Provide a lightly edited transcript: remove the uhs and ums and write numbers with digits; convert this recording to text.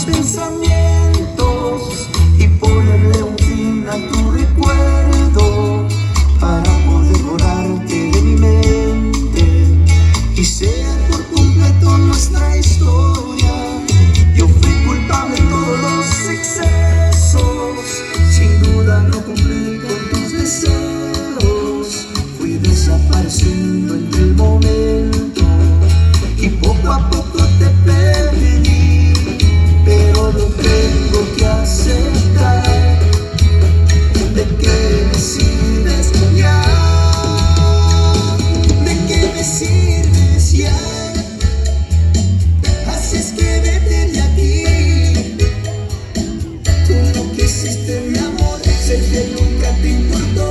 mis pensamientos y ponerle un fin a tu recuerdo para poder borrarte de mi mente y ser por completo nuestra historia. Yo fui culpable de todos los excesos, sin duda no cumplí con tus deseos, fui desapareciendo en el momento y poco a poco te perdí, pero lo tengo que aceptar. ¿De qué me sirves ya? ¿De qué me sirves ya? Haces que vete de aquí. Tú no quisiste mi amor, sé que nunca te importó.